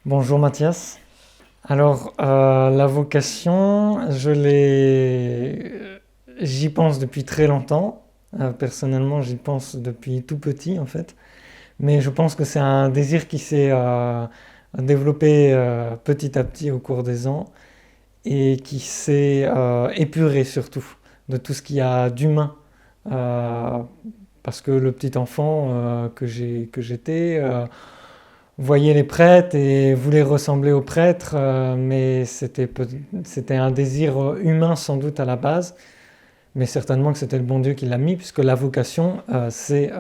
Bonjour Mathias. Alors, la vocation, j'y pense depuis très longtemps. Personnellement, j'y pense depuis tout petit en fait. Mais je pense que c'est un désir qui s'est développé petit à petit au cours des ans et qui s'est épuré surtout de tout ce qu'il y a d'humain. Euh, Parce que le petit enfant que j'étais voyait les prêtres et voulait ressembler aux prêtres, mais c'était un désir humain sans doute à la base, mais certainement que c'était le bon Dieu qui l'a mis, puisque la vocation, c'est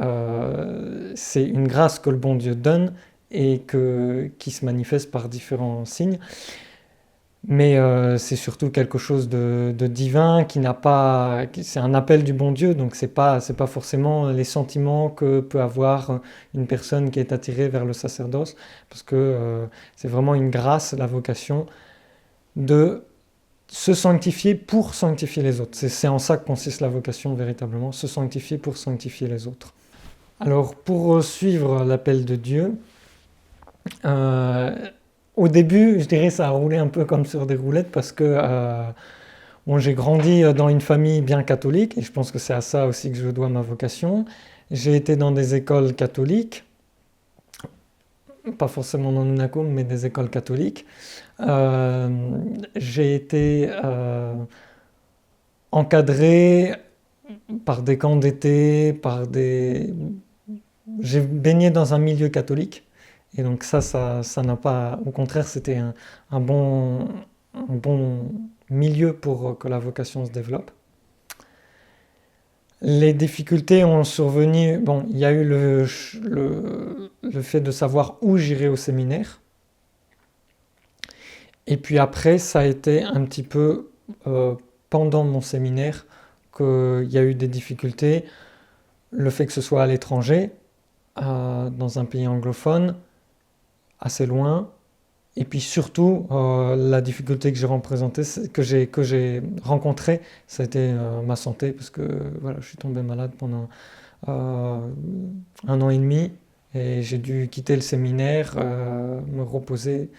une grâce que le bon Dieu donne et qui se manifeste par différents signes. Mais c'est surtout quelque chose de divin qui n'a pas. C'est un appel du bon Dieu, donc c'est pas forcément les sentiments que peut avoir une personne qui est attirée vers le sacerdoce, parce que c'est vraiment une grâce, la vocation, de se sanctifier pour sanctifier les autres. C'est en ça que consiste la vocation véritablement, se sanctifier pour sanctifier les autres. Alors pour suivre l'appel de Dieu, euh, au début, je dirais, ça a roulé un peu comme sur des roulettes parce que bon, j'ai grandi dans une famille bien catholique et je pense que c'est à ça aussi que je dois ma vocation. J'ai été dans des écoles catholiques, pas forcément dans Nunakum, mais des écoles catholiques. Euh, j'ai été encadré par des camps d'été, J'ai baigné dans un milieu catholique. Et donc ça n'a pas. Au contraire, c'était un bon milieu pour que la vocation se développe. Les difficultés ont survenu. Bon, il y a eu le fait de savoir où j'irai au séminaire. Et puis après, ça a été un petit peu pendant mon séminaire qu'il y a eu des difficultés. Le fait que ce soit à l'étranger, dans un pays anglophone, assez loin. Et puis surtout, la difficulté que j'ai rencontrée, ça a été ma santé, parce que voilà, je suis tombé malade pendant euh, un an et demi, et j'ai dû quitter le séminaire, me reposer.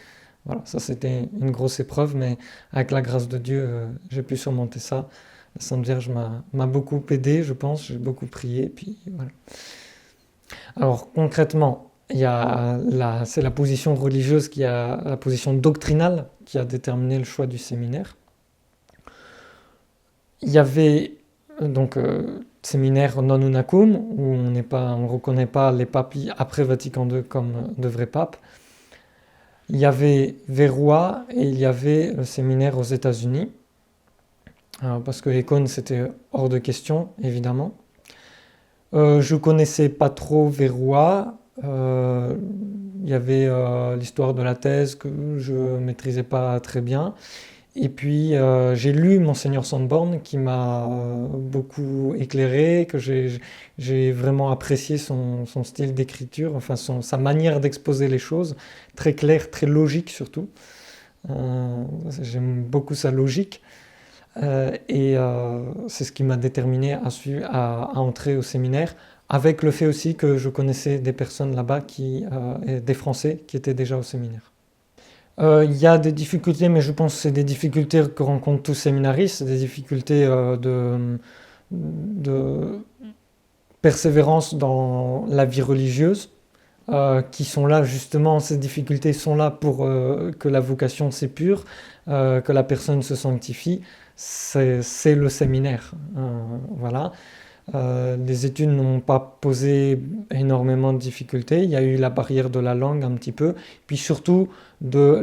Voilà, ça c'était une grosse épreuve, mais avec la grâce de Dieu, j'ai pu surmonter ça. La Sainte Vierge m'a beaucoup aidé, je pense, j'ai beaucoup prié, puis voilà. Alors concrètement, c'est la position religieuse la position doctrinale qui a déterminé le choix du séminaire. Il y avait donc séminaire non unacum où on reconnaît pas les papes après Vatican II comme de vrais papes. Il y avait Verroy et il y avait le séminaire aux États-Unis, parce que Econ c'était hors de question évidemment. Je connaissais pas trop Verroy. Il y avait l'histoire de la thèse que je maîtrisais pas très bien. Et puis j'ai lu Monseigneur Sandborn qui m'a beaucoup éclairé, j'ai vraiment apprécié son style d'écriture, enfin sa manière d'exposer les choses, très clair, très logique surtout. J'aime beaucoup sa logique. C'est ce qui m'a déterminé à entrer au séminaire, avec le fait aussi que je connaissais des personnes là-bas, des Français qui étaient déjà au séminaire. Il y a des difficultés, mais je pense que c'est des difficultés que rencontrent tous séminaristes, des difficultés de persévérance dans la vie religieuse, qui sont là justement, ces difficultés sont là pour que la vocation s'épure, que la personne se sanctifie. C'est le séminaire. Voilà. Les études n'ont pas posé énormément de difficultés. Il y a eu la barrière de la langue un petit peu, puis surtout de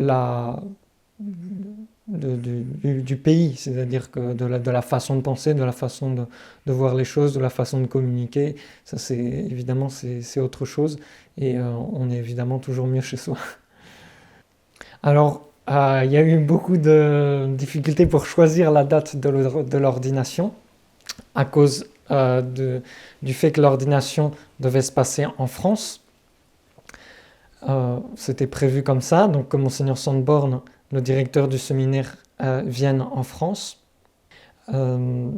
du pays, c'est-à-dire que de la façon de penser, de la façon de voir les choses, de la façon de communiquer. Ça, évidemment, c'est autre chose, et on est évidemment toujours mieux chez soi. Alors, il y a eu beaucoup de difficultés pour choisir la date de l'ordination, à cause du fait que l'ordination devait se passer en France. C'était prévu comme ça, donc que Monseigneur Sandborn, le directeur du séminaire, vienne en France. Euh,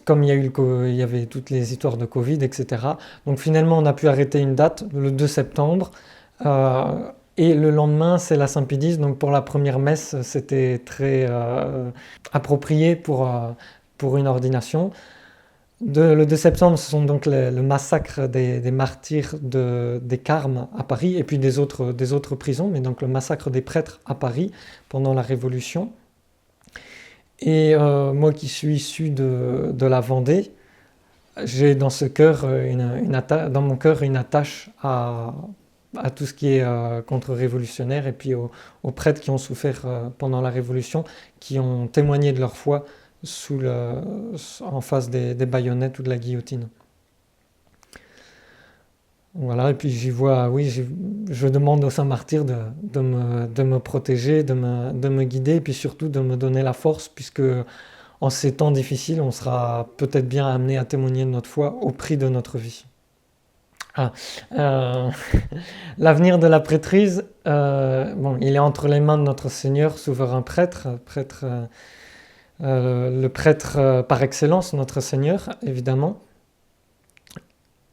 Comme il y avait toutes les histoires de Covid, etc. Donc finalement, on a pu arrêter une date, le 2 septembre. Euh, Et le lendemain, c'est la Saint-Pédis, donc pour la première messe, c'était très approprié pour une ordination. Le 2 septembre, ce sont donc le massacre des martyrs des Carmes à Paris, et puis des autres prisons, mais donc le massacre des prêtres à Paris pendant la Révolution. Et moi qui suis issu de la Vendée, j'ai dans ce cœur dans mon cœur une attache à tout ce qui est contre-révolutionnaire et puis aux prêtres qui ont souffert pendant la Révolution, qui ont témoigné de leur foi en face des baïonnettes ou de la guillotine. Voilà, et puis j'y vois, oui, je demande aux saints martyrs de me protéger, de me guider, et puis surtout de me donner la force, puisque en ces temps difficiles, on sera peut-être bien amené à témoigner de notre foi au prix de notre vie. Ah, euh, l'avenir de la prêtrise, il est entre les mains de notre Seigneur, souverain prêtre, le prêtre par excellence, notre Seigneur, évidemment.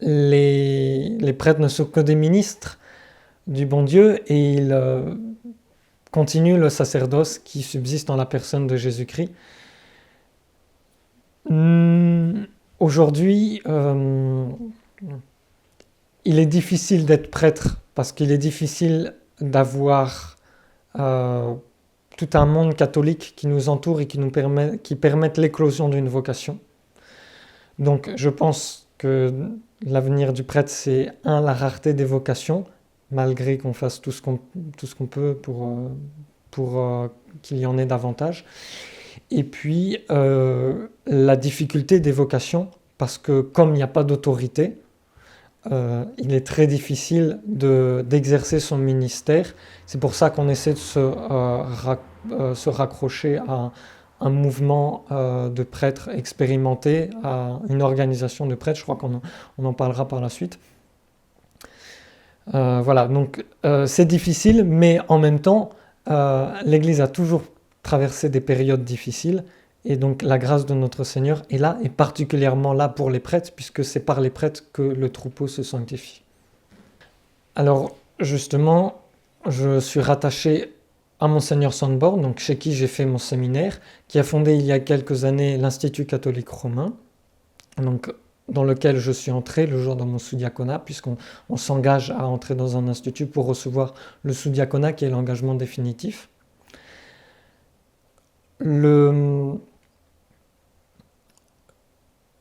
Les prêtres ne sont que des ministres du bon Dieu et ils continuent le sacerdoce qui subsiste en la personne de Jésus-Christ. Aujourd'hui, il est difficile d'être prêtre parce qu'il est difficile d'avoir tout un monde catholique qui nous entoure et qui permettent l'éclosion d'une vocation. Donc je pense que l'avenir du prêtre, c'est la rareté des vocations, malgré qu'on fasse tout ce qu'on peut pour qu'il y en ait davantage. Et puis la difficulté des vocations, parce que comme il n'y a pas d'autorité, il est très difficile d'exercer son ministère. C'est pour ça qu'on essaie de se raccrocher à un mouvement de prêtres expérimentés, à une organisation de prêtres. Je crois qu'on en parlera par la suite. Voilà, donc c'est difficile, mais en même temps, l'Église a toujours traversé des périodes difficiles. Et donc la grâce de notre Seigneur est là, et particulièrement là pour les prêtres, puisque c'est par les prêtres que le troupeau se sanctifie. Alors justement, je suis rattaché à Monseigneur Sandborn, donc chez qui j'ai fait mon séminaire, qui a fondé il y a quelques années l'Institut catholique romain, donc, dans lequel je suis entré le jour de mon sous-diaconat, puisqu'on s'engage à entrer dans un institut pour recevoir le sous-diaconat, qui est l'engagement définitif.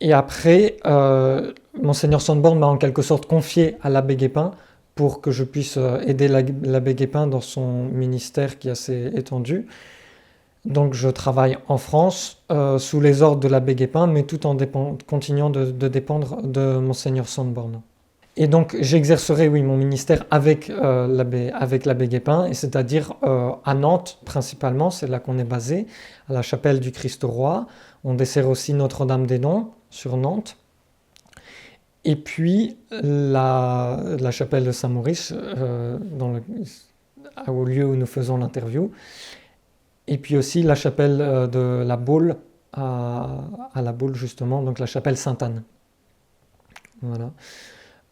Et après, Monseigneur Sandborn m'a en quelque sorte confié à l'abbé Guépin pour que je puisse aider l'abbé Guépin dans son ministère qui est assez étendu. Donc je travaille en France sous les ordres de l'abbé Guépin, mais tout en continuant de dépendre de Monseigneur Sandborn. Et donc j'exercerai, oui, mon ministère avec l'abbé Guépin, et c'est-à-dire à Nantes principalement, c'est là qu'on est basé, à la chapelle du Christ-Roi. On dessert aussi Notre-Dame-des-Noms sur Nantes. Et puis la chapelle de Saint-Maurice, au lieu où nous faisons l'interview. Et puis aussi la chapelle de la Baule, à la Baule justement, donc la chapelle Sainte-Anne. Voilà.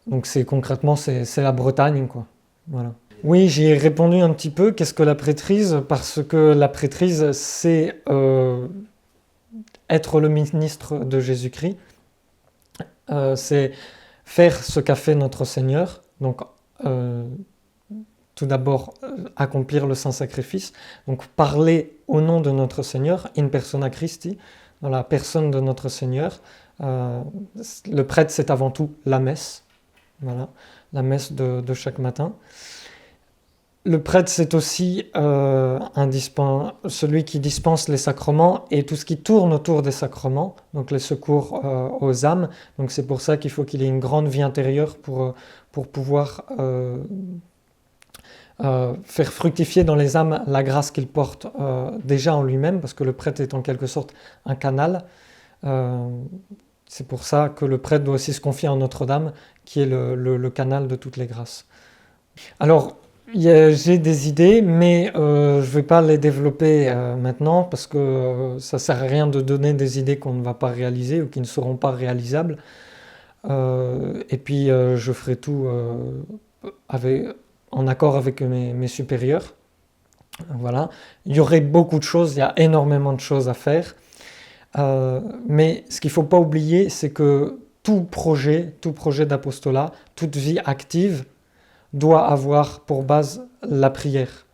Donc concrètement, c'est la Bretagne, quoi. Voilà. Oui, j'y ai répondu un petit peu. Qu'est-ce que la prêtrise? Parce que la prêtrise, c'est être le ministre de Jésus-Christ. C'est faire ce qu'a fait notre Seigneur. Donc, tout d'abord, accomplir le saint sacrifice. Donc, parler au nom de notre Seigneur, in persona Christi, dans la personne de notre Seigneur. Le prêtre, c'est avant tout la messe. Voilà, la messe de chaque matin. Le prêtre, c'est aussi celui qui dispense les sacrements et tout ce qui tourne autour des sacrements, donc les secours aux âmes. Donc c'est pour ça qu'il faut qu'il ait une grande vie intérieure pour pouvoir faire fructifier dans les âmes la grâce qu'il porte déjà en lui-même, parce que le prêtre est en quelque sorte un canal. C'est pour ça que le prêtre doit aussi se confier en Notre-Dame, qui est le canal de toutes les grâces. Alors, j'ai des idées, mais je ne vais pas les développer maintenant, parce que ça ne sert à rien de donner des idées qu'on ne va pas réaliser ou qui ne seront pas réalisables. Et puis, je ferai tout en accord avec mes supérieurs. Voilà. Il y aurait beaucoup de choses, il y a énormément de choses à faire. Mais ce qu'il ne faut pas oublier, c'est que tout projet d'apostolat, toute vie active doit avoir pour base la prière.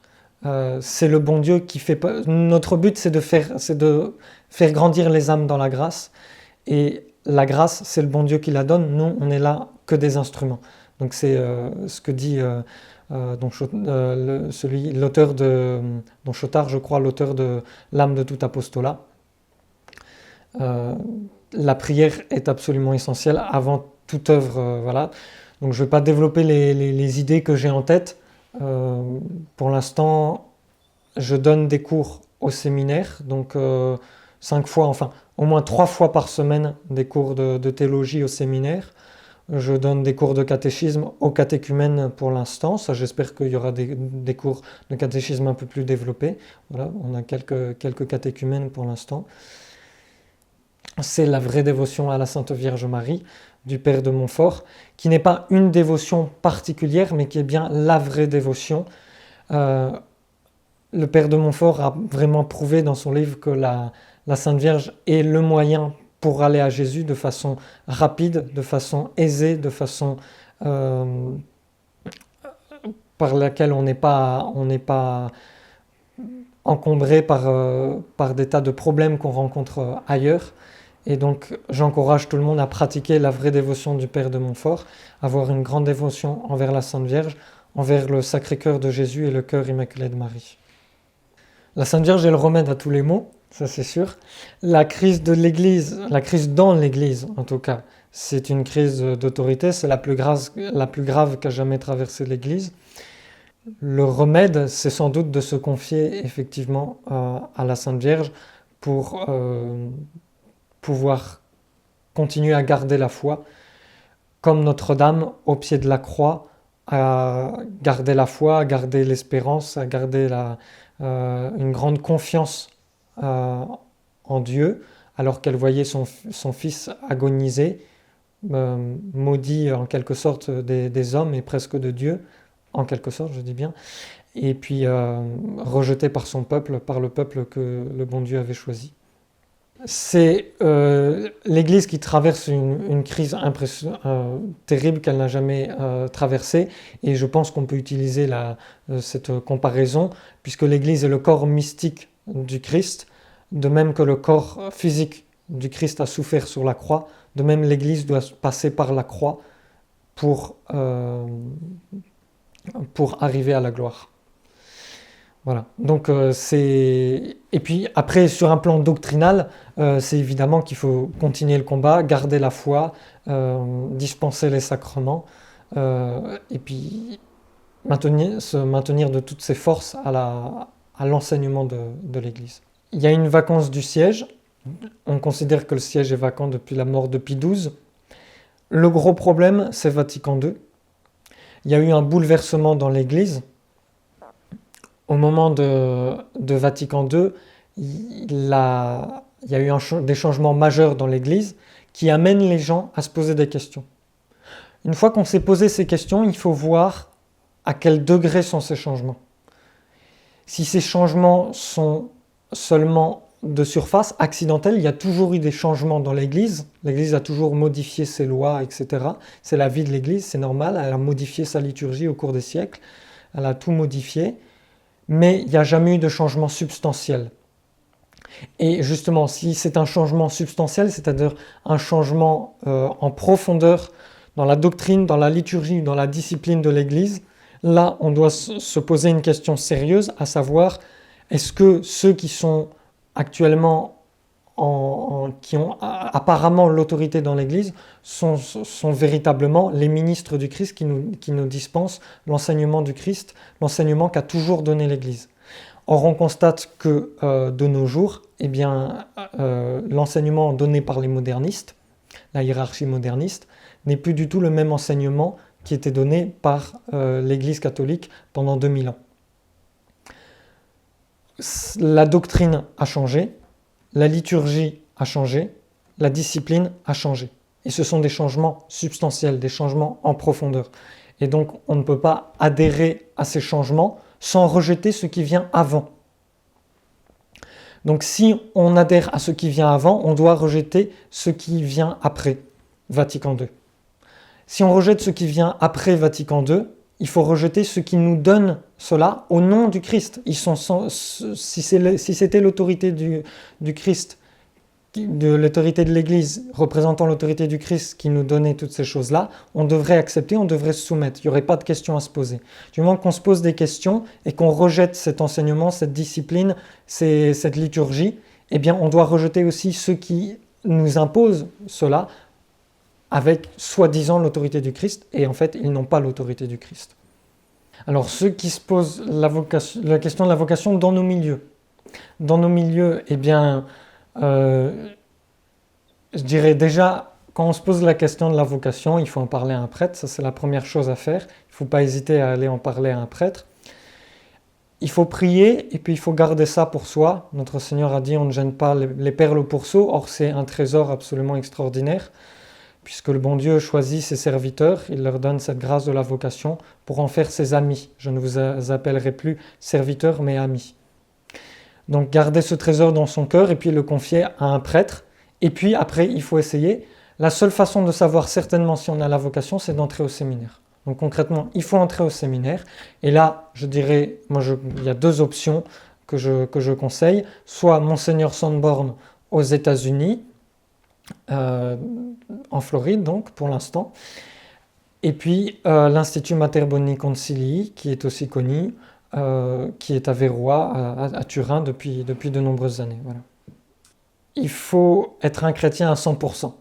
C'est le bon Dieu qui fait... Notre but, c'est de faire grandir les âmes dans la grâce. Et la grâce, c'est le bon Dieu qui la donne. Nous, on n'est là que des instruments. Donc c'est ce que dit l'auteur de Don Chotard, je crois, l'auteur de L'âme de tout apostolat. La prière est absolument essentielle avant toute œuvre. Voilà. Donc je ne vais pas développer les idées que j'ai en tête. Pour l'instant, je donne des cours au séminaire, donc 5 fois, enfin au moins 3 fois par semaine des cours de théologie au séminaire. Je donne des cours de catéchisme aux catéchumènes pour l'instant. Ça, j'espère qu'il y aura des cours de catéchisme un peu plus développés. Voilà, on a quelques catéchumènes pour l'instant. C'est la vraie dévotion à la Sainte Vierge Marie du Père de Montfort, qui n'est pas une dévotion particulière, mais qui est bien la vraie dévotion. Le Père de Montfort a vraiment prouvé dans son livre que la Sainte Vierge est le moyen pour aller à Jésus de façon rapide, de façon aisée, de façon par laquelle on n'est pas encombré par des tas de problèmes qu'on rencontre ailleurs. Et donc j'encourage tout le monde à pratiquer la vraie dévotion du Père de Montfort, avoir une grande dévotion envers la Sainte Vierge, envers le Sacré-Cœur de Jésus et le Cœur Immaculé de Marie. La Sainte Vierge est le remède à tous les maux, ça c'est sûr. La crise de l'Église, la crise dans l'Église en tout cas, c'est une crise d'autorité, c'est la plus grave qu'a jamais traversé l'Église. Le remède, c'est sans doute de se confier effectivement à la Sainte Vierge pour pouvoir continuer à garder la foi, comme Notre-Dame au pied de la croix, à garder la foi, à garder l'espérance, à garder une grande confiance en Dieu, alors qu'elle voyait son fils agoniser, maudit en quelque sorte des hommes et presque de Dieu, en quelque sorte je dis bien, et puis rejeté par son peuple, par le peuple que le bon Dieu avait choisi. C'est l'Église qui traverse une crise terrible qu'elle n'a jamais traversée, et je pense qu'on peut utiliser cette comparaison, puisque l'Église est le corps mystique du Christ, de même que le corps physique du Christ a souffert sur la croix, de même l'Église doit passer par la croix pour arriver à la gloire. Voilà. Donc et puis après sur un plan doctrinal, c'est évidemment qu'il faut continuer le combat, garder la foi, dispenser les sacrements, et puis se maintenir de toutes ses forces à l'enseignement de l'Église. Il y a une vacance du siège. On considère que le siège est vacant depuis la mort de Pie XII. Le gros problème, c'est Vatican II. Il y a eu un bouleversement dans l'Église. Au moment de Vatican II, il y a eu des changements majeurs dans l'Église qui amènent les gens à se poser des questions. Une fois qu'on s'est posé ces questions, il faut voir à quel degré sont ces changements. Si ces changements sont seulement de surface, accidentels, il y a toujours eu des changements dans l'Église. L'Église a toujours modifié ses lois, etc. C'est la vie de l'Église, c'est normal. Elle a modifié sa liturgie au cours des siècles. Elle a tout modifié. Mais il n'y a jamais eu de changement substantiel. Et justement, si c'est un changement substantiel, c'est-à-dire un changement en profondeur dans la doctrine, dans la liturgie, dans la discipline de l'Église, là, on doit se poser une question sérieuse, à savoir, est-ce que ceux qui sont actuellement, qui ont apparemment l'autorité dans l'Église, sont véritablement les ministres du Christ qui nous dispensent l'enseignement du Christ, l'enseignement qu'a toujours donné l'Église. Or, on constate que de nos jours, l'enseignement donné par les modernistes, la hiérarchie moderniste, n'est plus du tout le même enseignement qui était donné par l'Église catholique pendant 2000 ans. La doctrine a changé, la liturgie a changé, la discipline a changé. Et ce sont des changements substantiels, des changements en profondeur. Et donc, on ne peut pas adhérer à ces changements sans rejeter ce qui vient avant. Donc, si on adhère à ce qui vient avant, on doit rejeter ce qui vient après Vatican II. Si on rejette ce qui vient après Vatican II, il faut rejeter ce qui nous donne cela au nom du Christ. Si c'était l'autorité du Christ, de l'autorité de l'Église, représentant l'autorité du Christ qui nous donnait toutes ces choses-là, on devrait accepter, on devrait se soumettre. Il n'y aurait pas de questions à se poser. Du moment qu'on se pose des questions et qu'on rejette cet enseignement, cette discipline, cette liturgie, eh bien on doit rejeter aussi ceux qui nous imposent cela avec soi-disant l'autorité du Christ, et en fait ils n'ont pas l'autorité du Christ. Alors ceux qui se posent la question de la vocation dans nos milieux. Dans nos milieux, eh bien, je dirais déjà, quand on se pose la question de la vocation, il faut en parler à un prêtre, ça c'est la première chose à faire. Il ne faut pas hésiter à aller en parler à un prêtre. Il faut prier et puis il faut garder ça pour soi. Notre Seigneur a dit on ne gêne pas les perles au pourceau, or c'est un trésor absolument extraordinaire, puisque le bon Dieu choisit ses serviteurs, il leur donne cette grâce de la vocation pour en faire ses amis. Je ne vous appellerai plus serviteurs mais amis. Donc garder ce trésor dans son cœur et puis le confier à un prêtre. Et puis après, il faut essayer. La seule façon de savoir certainement si on a la vocation, c'est d'entrer au séminaire. Donc concrètement, il faut entrer au séminaire. Et là, je dirais, il y a deux options que je conseille. Soit Monseigneur Sanborn aux États-Unis, en Floride donc pour l'instant. Et puis l'Institut Mater Boni Concilii, qui est aussi connu, qui est à Verroy, à Turin depuis de nombreuses années. Voilà. Il faut être un chrétien à 100%.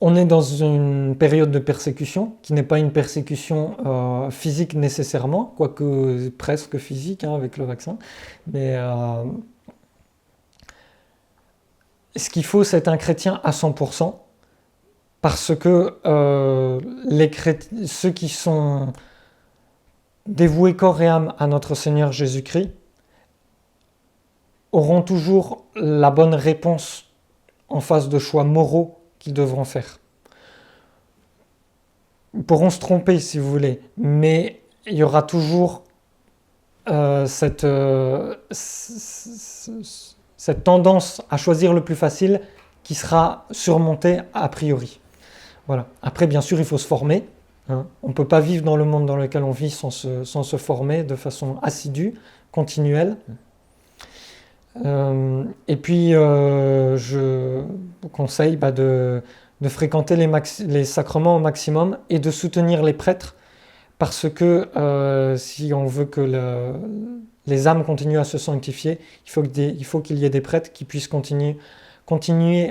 On est dans une période de persécution, qui n'est pas une persécution physique nécessairement, quoique presque physique avec le vaccin. Mais ce qu'il faut, c'est être un chrétien à 100%, parce que ceux qui sont dévoués corps et âme à notre Seigneur Jésus-Christ auront toujours la bonne réponse en face de choix moraux qu'ils devront faire. Ils pourront se tromper si vous voulez, mais il y aura toujours cette tendance à choisir le plus facile qui sera surmontée a priori. Voilà. Après, bien sûr, il faut se former. On ne peut pas vivre dans le monde dans lequel on vit sans se former de façon assidue, continuelle. Et puis, je vous conseille de fréquenter les sacrements au maximum et de soutenir les prêtres, parce que si on veut que les âmes continuent à se sanctifier, il faut qu'il y ait des prêtres qui puissent continuer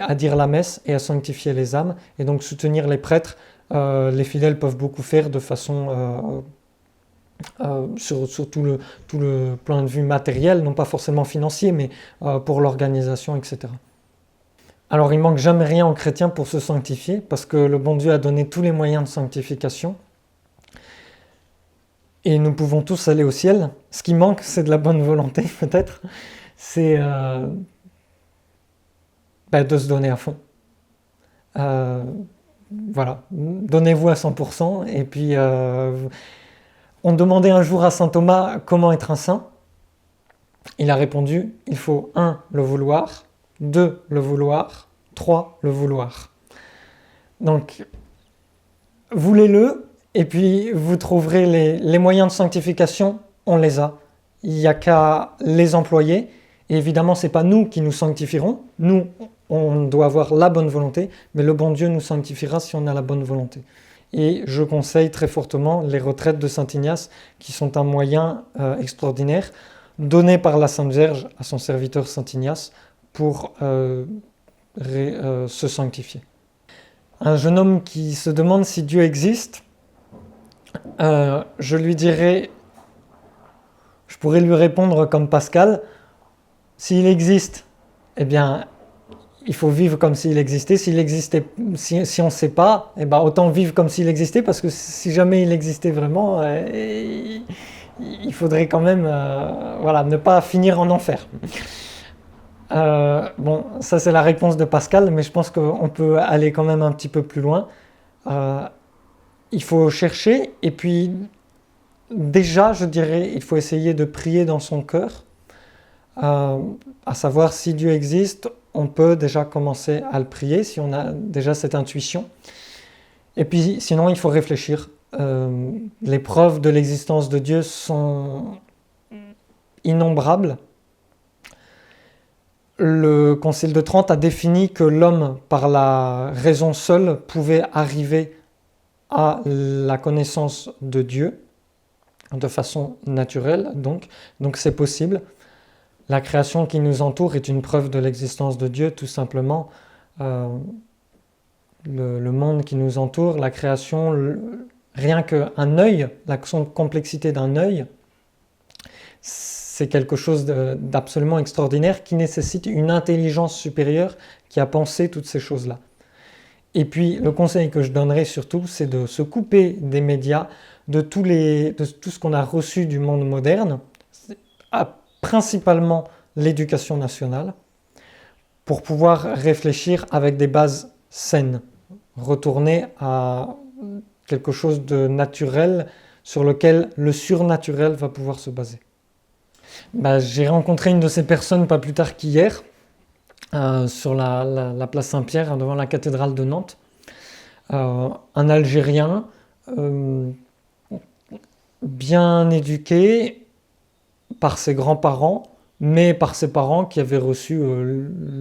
à dire la messe et à sanctifier les âmes. Et donc soutenir les prêtres, les fidèles peuvent beaucoup faire de façon sur tout le point de vue matériel, non pas forcément financier, mais pour l'organisation, etc. Alors il ne manque jamais rien aux chrétiens pour se sanctifier, parce que le bon Dieu a donné tous les moyens de sanctification. Et nous pouvons tous aller au ciel. Ce qui manque, c'est de la bonne volonté, peut-être. C'est de se donner à fond. Voilà, donnez-vous à 100%. Et puis, on demandait un jour à saint Thomas comment être un saint. Il a répondu, il faut 1, le vouloir, 2, le vouloir, 3, le vouloir. Donc, voulez-le, et puis vous trouverez les moyens de sanctification, on les a. Il n'y a qu'à les employer. Et évidemment, ce n'est pas nous qui nous sanctifierons. Nous, on doit avoir la bonne volonté, mais le bon Dieu nous sanctifiera si on a la bonne volonté. Et je conseille très fortement les retraites de Saint Ignace, qui sont un moyen extraordinaire, donné par la Sainte Vierge à son serviteur Saint Ignace pour se sanctifier. Un jeune homme qui se demande si Dieu existe, je pourrais lui répondre comme Pascal, s'il existe, eh bien, il faut vivre comme s'il existait. S'il existait, si on ne sait pas, eh ben, autant vivre comme s'il existait, parce que si jamais il existait vraiment, il faudrait quand même ne pas finir en enfer. Bon, ça c'est la réponse de Pascal, mais je pense qu'on peut aller quand même un petit peu plus loin. il faut chercher, et puis déjà, je dirais, il faut essayer de prier dans son cœur, à savoir si Dieu existe, on peut déjà commencer à le prier, si on a déjà cette intuition. Et puis sinon, il faut réfléchir. Les preuves de l'existence de Dieu sont innombrables. Le Concile de Trente a défini que l'homme, par la raison seule, pouvait arriver à la connaissance de Dieu de façon naturelle, donc c'est possible. La création qui nous entoure est une preuve de l'existence de Dieu, tout simplement. Le monde qui nous entoure, la création, rien qu'un œil, la complexité d'un œil, c'est quelque chose d'absolument extraordinaire qui nécessite une intelligence supérieure qui a pensé toutes ces choses-là. Et puis le conseil que je donnerais surtout, c'est de se couper des médias, de tout ce qu'on a reçu du monde moderne, principalement l'éducation nationale, pour pouvoir réfléchir avec des bases saines, retourner à quelque chose de naturel sur lequel le surnaturel va pouvoir se baser. J'ai rencontré une de ces personnes pas plus tard qu'hier, sur la place Saint-Pierre, devant la cathédrale de Nantes. Un Algérien, bien éduqué par ses grands-parents, mais par ses parents qui avaient reçu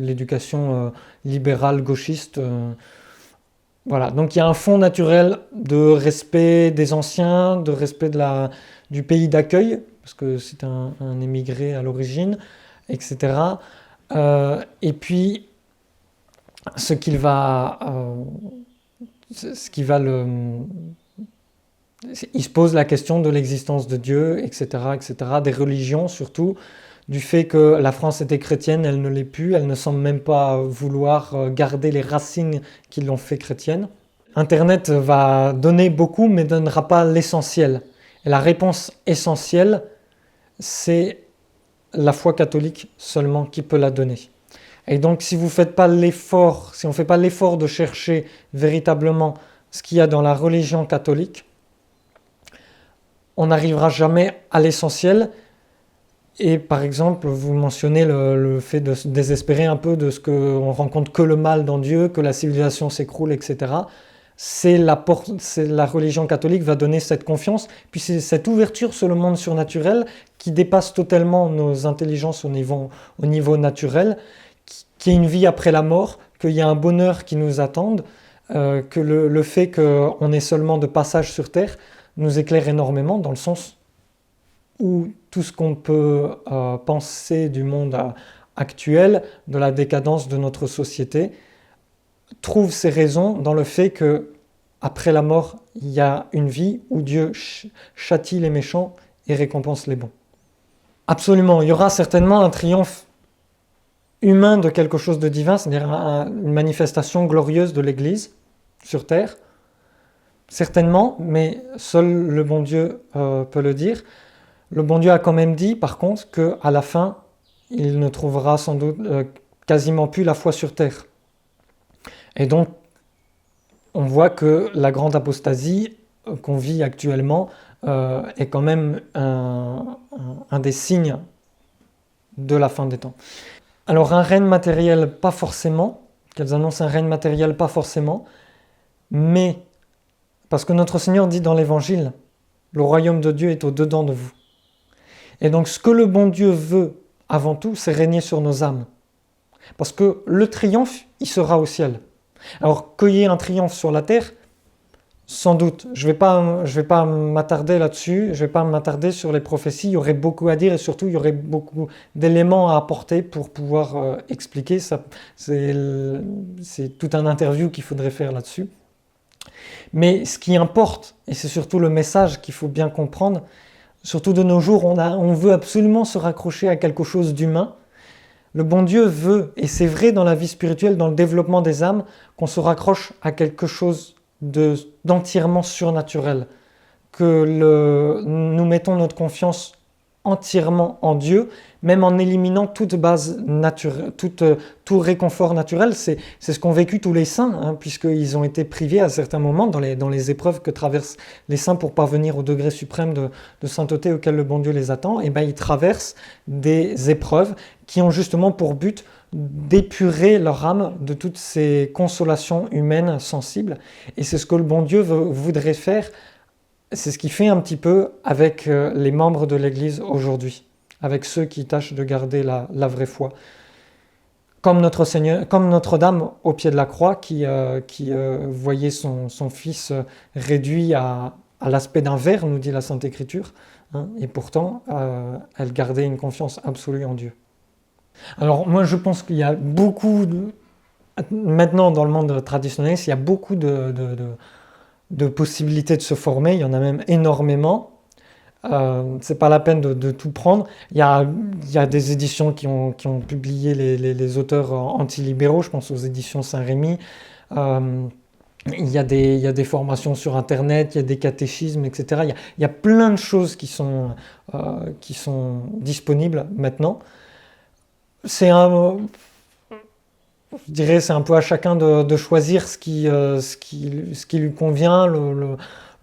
l'éducation libérale gauchiste. Voilà, donc il y a un fond naturel de respect des anciens, de respect du pays d'accueil, parce que c'est un émigré à l'origine, etc. Et puis, il se pose la question de l'existence de Dieu, etc., etc., des religions surtout, du fait que la France était chrétienne, elle ne l'est plus, elle ne semble même pas vouloir garder les racines qui l'ont fait chrétienne. Internet va donner beaucoup, mais ne donnera pas l'essentiel. Et la réponse essentielle, c'est la foi catholique seulement qui peut la donner. Et donc si on ne fait pas l'effort de chercher véritablement ce qu'il y a dans la religion catholique, on n'arrivera jamais à l'essentiel. Et par exemple, vous mentionnez le fait de se désespérer un peu de ce qu'on rencontre que le mal dans Dieu, que la civilisation s'écroule, etc. C'est la religion catholique va donner cette confiance, puis c'est cette ouverture sur le monde surnaturel qui dépasse totalement nos intelligences au niveau naturel, qu'il y ait une vie après la mort, qu'il y a un bonheur qui nous attende, que le fait qu'on est seulement de passage sur Terre nous éclaire énormément, dans le sens où tout ce qu'on peut penser du monde actuel, de la décadence de notre société, trouve ses raisons dans le fait que après la mort, il y a une vie où Dieu châtie les méchants et récompense les bons. Absolument, il y aura certainement un triomphe humain de quelque chose de divin, c'est-à-dire une manifestation glorieuse de l'Église sur terre, certainement, mais seul le bon Dieu peut le dire. Le bon Dieu a quand même dit, par contre, qu'à la fin, il ne trouvera sans doute quasiment plus la foi sur terre. Et donc, on voit que la grande apostasie qu'on vit actuellement est quand même un des signes de la fin des temps. Alors, un règne matériel, pas forcément, qu'elles annoncent un règne matériel, pas forcément, mais parce que notre Seigneur dit dans l'Évangile, le royaume de Dieu est au-dedans de vous. Et donc, ce que le bon Dieu veut, avant tout, c'est régner sur nos âmes. Parce que le triomphe, il sera au ciel. Alors, qu'il y ait un triomphe sur la terre, sans doute. Je vais pas m'attarder là-dessus, je ne vais pas m'attarder sur les prophéties. Il y aurait beaucoup à dire et surtout, il y aurait beaucoup d'éléments à apporter pour pouvoir expliquer. Ça, c'est tout un interview qu'il faudrait faire là-dessus. Mais ce qui importe, et c'est surtout le message qu'il faut bien comprendre, surtout de nos jours, on veut absolument se raccrocher à quelque chose d'humain. Le bon Dieu veut, et c'est vrai dans la vie spirituelle, dans le développement des âmes, qu'on se raccroche à quelque chose d'entièrement surnaturel, que nous mettons notre confiance entièrement en Dieu, même en éliminant toute base naturelle, tout réconfort naturel. C'est ce qu'ont vécu tous les saints, hein, puisqu'ils ont été privés à certains moments dans les épreuves que traversent les saints pour parvenir au degré suprême de sainteté auquel le bon Dieu les attend. Et ben, ils traversent des épreuves qui ont justement pour but d'épurer leur âme de toutes ces consolations humaines sensibles. Et c'est ce que le bon Dieu voudrait faire. C'est ce qu'il fait un petit peu avec les membres de l'Église aujourd'hui, avec ceux qui tâchent de garder la vraie foi. Comme Notre-Dame au pied de la croix qui voyait son fils réduit à l'aspect d'un ver, nous dit la Sainte Écriture, hein, et pourtant elle gardait une confiance absolue en Dieu. Alors moi je pense qu'il y a beaucoup, maintenant dans le monde traditionnaliste, il y a beaucoup de possibilités de se former, il y en a même énormément. C'est pas la peine de tout prendre. Il y a des éditions qui ont publié les auteurs antilibéraux, je pense aux éditions Saint-Rémy. Il y a des formations sur Internet, il y a des catéchismes, etc. Il y a plein de choses qui sont disponibles maintenant. Je dirais c'est un peu à chacun de choisir ce qui lui convient,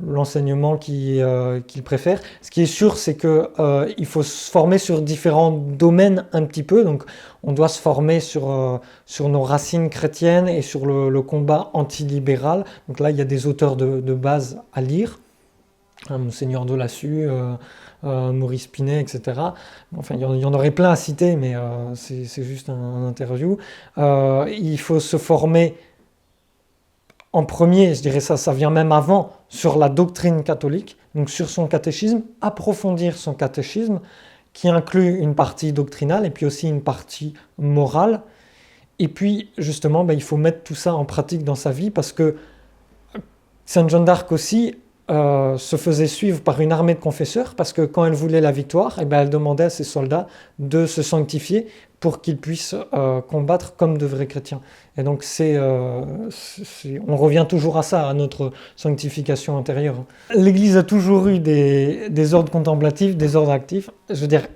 l'enseignement qu'il préfère. Ce qui est sûr, c'est que il faut se former sur différents domaines un petit peu. Donc, on doit se former sur nos racines chrétiennes et sur le combat antilibéral. Donc là, il y a des auteurs de base à lire. Monseigneur Delassus, Maurice Pinet, etc. Enfin, il y en aurait plein à citer, mais c'est juste un interview. Il faut se former en premier, je dirais ça vient même avant, sur la doctrine catholique, donc sur son catéchisme, approfondir son catéchisme, qui inclut une partie doctrinale et puis aussi une partie morale. Et puis, justement, il faut mettre tout ça en pratique dans sa vie, parce que Sainte Jeanne d'Arc aussi se faisait suivre par une armée de confesseurs, parce que quand elle voulait la victoire, elle demandait à ses soldats de se sanctifier pour qu'ils puissent combattre comme de vrais chrétiens. Et donc on revient toujours à ça, à notre sanctification intérieure. L'Église a toujours eu des ordres contemplatifs, des ordres actifs. Je veux dire,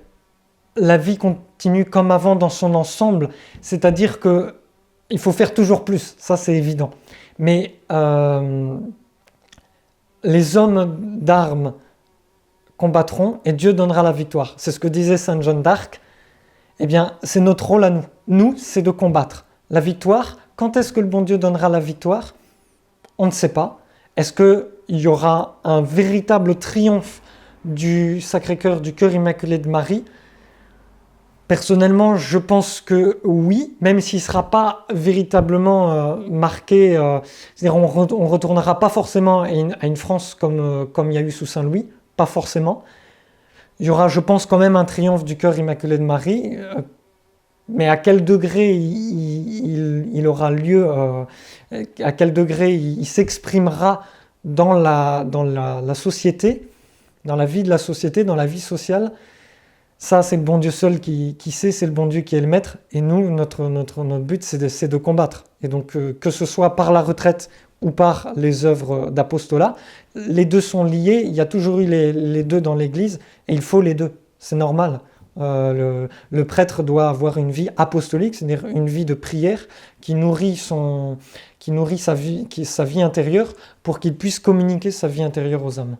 la vie continue comme avant dans son ensemble, c'est-à-dire que il faut faire toujours plus, ça c'est évident. Mais les hommes d'armes combattront et Dieu donnera la victoire. C'est ce que disait Sainte Jeanne d'Arc. Eh bien, c'est notre rôle à nous. Nous, c'est de combattre. La victoire, quand est-ce que le bon Dieu donnera la victoire? On ne sait pas. Est-ce qu'il y aura un véritable triomphe du Sacré-Cœur, du Cœur Immaculé de Marie? Personnellement, je pense que oui, même s'il ne sera pas véritablement marqué. C'est-à-dire on ne retournera pas forcément à une France comme il y a eu sous Saint-Louis, pas forcément. Il y aura, je pense, quand même un triomphe du Cœur Immaculé de Marie, mais à quel degré il aura lieu, à quel degré il s'exprimera dans la société, dans la vie de la société, dans la vie sociale, ça c'est le bon Dieu seul qui sait, c'est le bon Dieu qui est le maître, et nous, notre but c'est de combattre. Et donc que ce soit par la retraite ou par les œuvres d'apostolat, les deux sont liés, il y a toujours eu les deux dans l'Église, et il faut les deux, c'est normal. Le prêtre doit avoir une vie apostolique, c'est-à-dire une vie de prière qui nourrit sa vie intérieure pour qu'il puisse communiquer sa vie intérieure aux âmes.